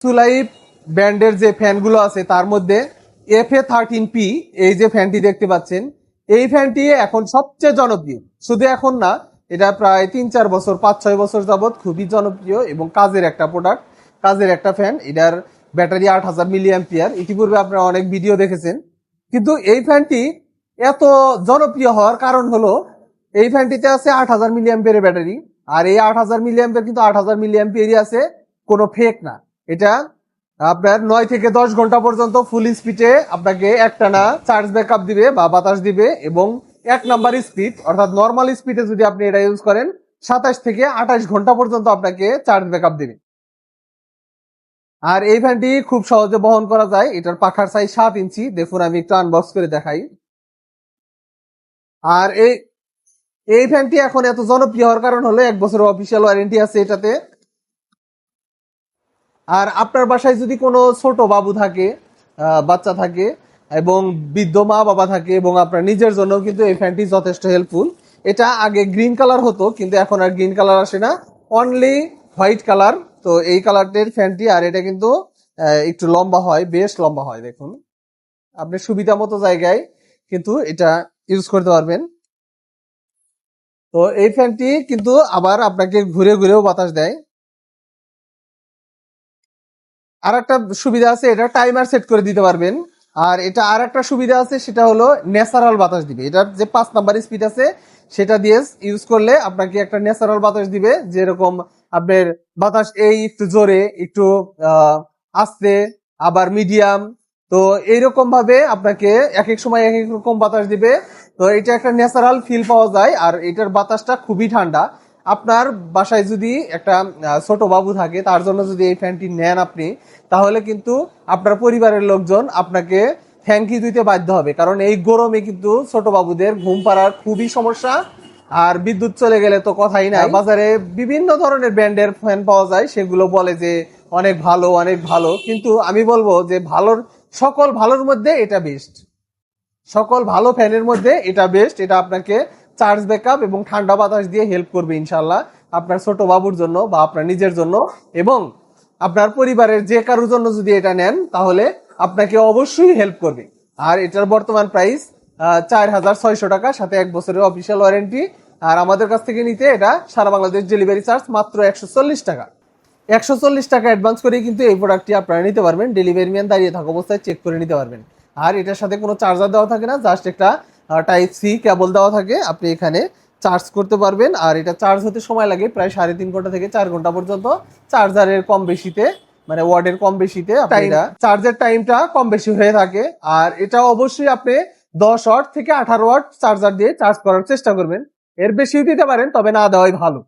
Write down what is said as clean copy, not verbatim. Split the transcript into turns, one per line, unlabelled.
সুলাইভ ব্র্যান্ডের যে ফ্যানগুলো আছে তার মধ্যে FA13P এই যে ফ্যানটি দেখতে পাচ্ছেন, এই ফ্যানটি এখন সবচেয়ে জনপ্রিয়। শুধু এখন না, এটা প্রায় 3-4 বছর 5-6 বছর যাবত খুবই জনপ্রিয় এবং কাজের একটা প্রোডাক্ট, কাজের একটা ফ্যান। এটার ব্যাটারি 8000 মিলি অ্যাম্পিয়ার। ইতিপূর্বে আপনারা অনেক ভিডিও দেখেছেন। কিন্তু এই ফ্যানটি এত জনপ্রিয় হওয়ার কারণ হলো এই ফ্যানটিতে আছে 8000 মিলি অ্যাম্পিয়ারের ব্যাটারি। আর এই 8000 মিলি অ্যাম্পিয়ার কিন্তু 8000 মিলি অ্যাম্পিয়ারই আছে, কোনো ফেক না। এটা আপনার 9 থেকে 10 ঘন্টা পর্যন্ত ফুল স্পিডে আপনাকে একটানা চার্জ ব্যাকআপ দিবে বা বাতাস দিবে। এবং 1 নাম্বার স্পিড অর্থাৎ নর্মাল স্পিডে যদি আপনি এটা ইউজ করেন 27 থেকে 28 ঘন্টা পর্যন্ত আপনাকে চার্জ ব্যাকআপ দিবে। আর এই ফ্যানটি খুব সহজে বহন করা যায়। এটার পাখার সাইজ 7 ইঞ্চি। দেখুন আমি একটু আনবক্স করে দেখাই। আর এই ফ্যানটি এখন এত জনপ্রিয় হওয়ার কারণ হলো 1 বছরের অফিসিয়াল ওয়ারেন্টি আছে এটাতে। আর আপনার বাসায় যদি কোনো ছোট বাবু থাকে, বাচ্চা থাকে এবং বৃদ্ধ মা বাবা থাকে এবং আপনার নিজের জন্য কিন্তু এই ফ্যানটি যথেষ্ট হেল্পফুল। এটা আগে গ্রিন কালার হতো, কিন্তু এখন আর গ্রিন কালার আসে না, অনলি হোয়াইট কালার। তো এই কালারটির ফ্যানটি, আর এটা কিন্তু একটু লম্বা হয়, বেশ লম্বা হয়। দেখুন আপনি সুবিধা মতো জায়গায় কিন্তু এটা ইউজ করতে পারবেন। তো এই ফ্যানটি কিন্তু আবার আপনাকে ঘুরে ঘুরেও বাতাস দেয়। আর একটা সুবিধা আছে, এটা টাইমার সেট করে দিতে পারবেন। আর এটা আর একটা সুবিধা আছে, সেটা হলো ন্যাচারাল বাতাস দিবে। এটার যে 5 নাম্বার স্পিড আছে সেটা দিয়ে ইউজ করলে আপনাকে একটা ন্যাচারাল বাতাস দিবে। যেরকম আপনার বাতাস এই একটু জোরে, একটু আস্তে, আবার মিডিয়াম। তো এইরকম ভাবে আপনাকে এক এক সময় এক এক রকম বাতাস দিবে। তো এটা একটা ন্যাচারাল ফিল পাওয়া যায়। আর এটার বাতাসটা খুবই ঠান্ডা। আপনার বাসায় যদি একটা ছোট বাবু থাকে, তার জন্য যদি এই ফ্যানটি নেন আপনি, তাহলে কিন্তু আপনার পরিবারের লোকজন আপনাকে থ্যাংক ইউ দিতে বাধ্য হবে। কারণ এই গরমে কিন্তু ছোট বাবুদের ঘুম পাড়ার খুবই সমস্যা। আর বিদ্যুৎ চলে গেলে তো কথাই নাই। বাজারে বিভিন্ন ধরনের ব্র্যান্ডের ফ্যান পাওয়া যায়, সেগুলো বলে যে অনেক ভালো অনেক ভালো, কিন্তু আমি বলবো যে সকল ভালোর মধ্যে এটা বেস্ট। সকল ভালো ফ্যানের মধ্যে এটা বেস্ট। এটা আপনাকে চার্জ ব্যাকআপ এবং ঠান্ডা বাতাস দিয়ে হেল্প করবে ইনশাল্লাহ, আপনার ছোট বাবুর জন্য বা আপনার নিজের জন্য। এবং আপনার পরিবারের যে কারোর জন্য যদি এটা নেন, তাহলে আপনাকে অবশ্যই হেল্প করবে। আর এটার বর্তমান প্রাইস 4600 টাকা, সাথে 1 বছরের অফিসিয়াল ওয়ারেন্টি। আর আমাদের কাছ থেকে নিতে এটা সারা বাংলাদেশ ডেলিভারি চার্জ মাত্র 140 টাকা। 140 টাকা অ্যাডভান্স করে কিন্তু এই প্রোডাক্টটি আপনারা নিতে পারবেন। ডেলিভারি ম্যান দাঁড়িয়ে থাকা অবস্থায় চেক করে নিতে পারবেন। আর এটার সাথে কোনো চার্জার দেওয়া থাকে না, জাস্ট একটা টাইপ সি কেবল দেওয়া থাকে, আপনি এখানে চার্জ করতে পারবেন। আর এটা চার্জ হতে সময় লাগে প্রায় 3.5 ঘন্টা থেকে 4 ঘন্টা পর্যন্ত। চার্জারের কম বেশিতে, মানে ওয়াটের কম বেশিতে চার্জের টাইমটা কম বেশি হয়ে থাকে। আর এটা অবশ্যই আপনি 10 ওয়াট থেকে 18 ওয়াট চার্জার দিয়ে চার্জ করার চেষ্টা করবেন। এর বেশিও দিতে পারেন, তবে না দেওয়াই ভালো।